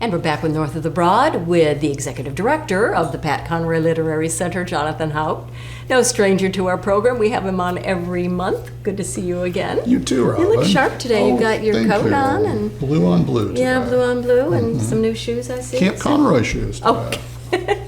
And we're back with North of the Broad with the Executive Director of the Pat Conroy Literary Center, Jonathan Haupt. No stranger to our program. We have him on every month. Good to see you again. You too, Robin. You look sharp today. You've got your coat on. And blue on blue today. Yeah, blue on blue, and some new shoes, I see. Camp Conroy shoes today. Oh.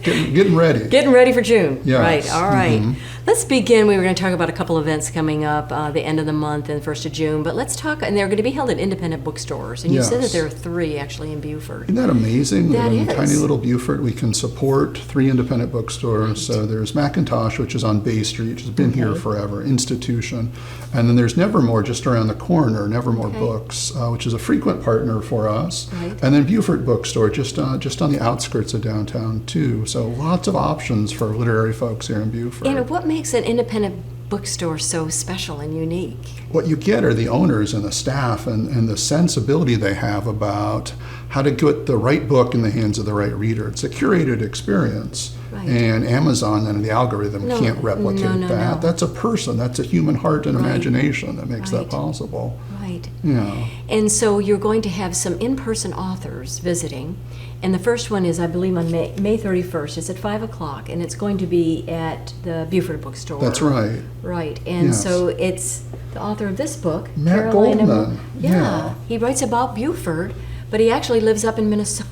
Getting ready. Getting ready for June. Yes. Right, all right. Let's begin. We were going to talk about a couple events coming up the end of the month and 1st of June, but let's talk, and they're going to be held at independent bookstores. And you said that there are 3 actually in Beaufort. Isn't that amazing? That in is. Tiny little Beaufort, we can support 3 independent bookstores. Right. So there's Macintosh, which is on Bay Street, which has been here forever, institution. And then there's NeverMore just around the corner, NeverMore Books, which is a frequent partner for us. Right. And then Beaufort Bookstore, just on the outskirts of downtown too. So lots of options for literary folks here in Beaufort. And what makes an independent bookstore so special and unique? What you get are the owners and the staff and the sensibility they have about how to get the right book in the hands of the right reader. It's a curated experience. Right. And Amazon and the algorithm can't replicate that. No. That's a person. That's a human heart and imagination that makes that possible. Right. Yeah. And so you're going to have some in-person authors visiting. And the first one is, I believe, on May 31st. It's at 5 o'clock, and it's going to be at the Beaufort Bookstore. That's right. Right. And so it's the author of this book, Matt Goldman. Yeah. He writes about Beaufort, but he actually lives up in Minnesota.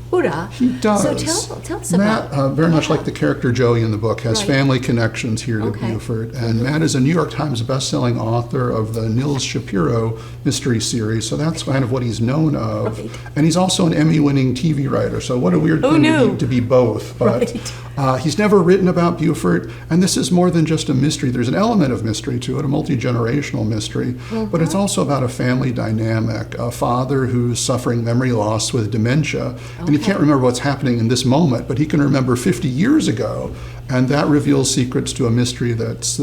He does. So tell us about Matt, very much like the character Joey in the book, has family connections here to Beaufort. And Matt is a New York Times bestselling author of the Nils Shapiro mystery series. So that's kind of what he's known of. Right. And he's also an Emmy-winning TV writer. So what a weird thing to be both. But he's never written about Beaufort. And this is more than just a mystery. There's an element of mystery to it, a multi-generational mystery. But it's also about a family dynamic, a father who's suffering memory loss with dementia, and he can't remember what's happening in this moment, but he can remember 50 years ago, and that reveals secrets to a mystery that's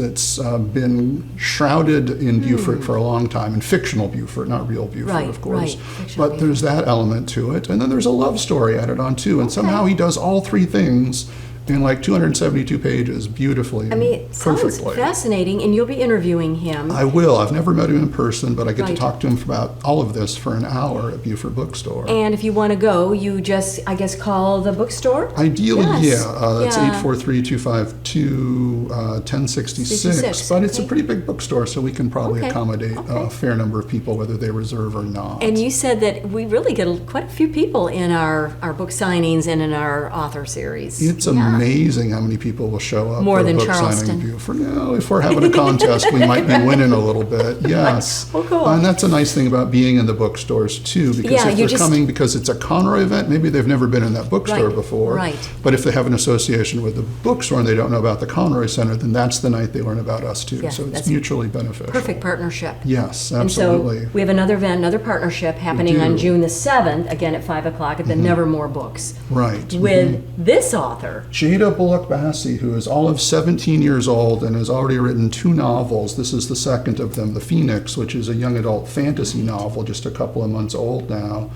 been shrouded in Beaufort for a long time, in fictional Beaufort, not real Beaufort, of course. But there's that element to it, and then there's a love story added on too, and somehow he does all 3 things in like 272 pages, beautifully. I mean, it sounds fascinating, and you'll be interviewing him. I will. I've never met him in person, but I get to talk to him about all of this for an hour at Beaufort Bookstore. And if you want to go, you just, I guess, call the bookstore? Ideally, That's 843-252-1066. But it's a pretty big bookstore, so we can probably accommodate a fair number of people, whether they reserve or not. And you said that we really get quite a few people in our book signings and in our author series. It's amazing how many people will show up more for than a book Charleston. signing in Beaufort. No, if we're having a contest, we might be winning a little bit. Yes. Oh, cool. And that's a nice thing about being in the bookstores too, because if they're coming because it's a Conroy event, maybe they've never been in that bookstore before. Right. But if they have an association with the bookstore and they don't know about the Conroy Center, then that's the night they learn about us too. So it's mutually beneficial. Perfect partnership. Yes, absolutely. And so we have another event, another partnership happening on June the 7th, again at 5 o'clock at the NeverMore Books. Right. With this author, Jeyda Bolukbasi, who is all of 17 years old and has already written 2 novels. This is the second of them, The Phoenix, which is a young adult fantasy novel, just a couple of months old now.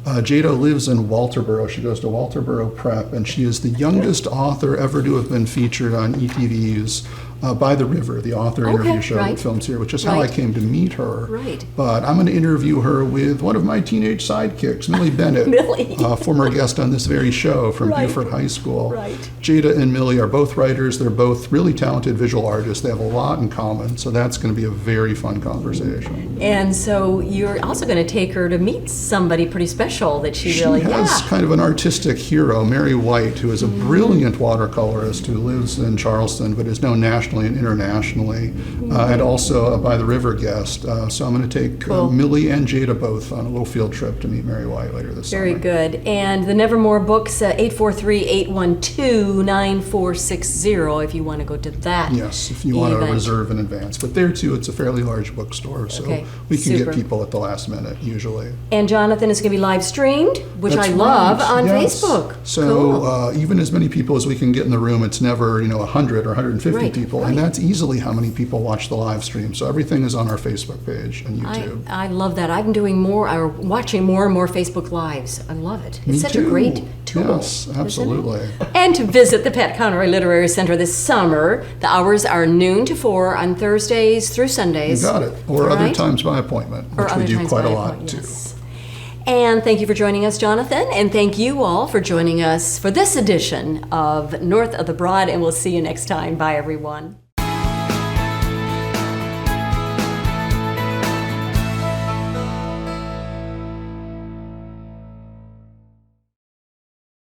Jeyda lives in Walterboro. She goes to Walterboro Prep, and she is the youngest author ever to have been featured on ETV's By the River, the author interview show that films here, which is how I came to meet her. Right. But I'm going to interview her with one of my teenage sidekicks, Millie Bennett, former guest on this very show from Beaufort High School. Right. Jeyda and Millie are both writers. They're both really talented visual artists. They have a lot in common, so that's going to be a very fun conversation. And so you're also going to take her to meet somebody pretty special that she has kind of an artistic hero, Mary White, who is a brilliant watercolorist who lives in Charleston but is known nationally and internationally, and also a By the River guest. So I'm going to take Millie and Jeyda both on a little field trip to meet Mary White later this summer. Very good. And the NeverMore Books, 843-812-9460 if you want to go to that. Yes, if you want to reserve in advance. But there too, it's a fairly large bookstore, so we can get people at the last minute usually. And Jonathan is going to be live streamed, which I love, on Facebook. So even as many people as we can get in the room, it's never 100 or 150 people, and that's easily how many people watch the live stream. So everything is on our Facebook page and YouTube. I love that. I've been doing watching more and more Facebook Lives. I love it. It's such a great tool. Yes, absolutely. And to visit the Pat Conroy Literary Center this summer, the hours are noon to 4 on Thursdays through Sundays. You got it. Or other times by appointment, which we do quite a lot too. And thank you for joining us, Jonathan. And thank you all for joining us for this edition of North of the Broad. And we'll see you next time. Bye, everyone.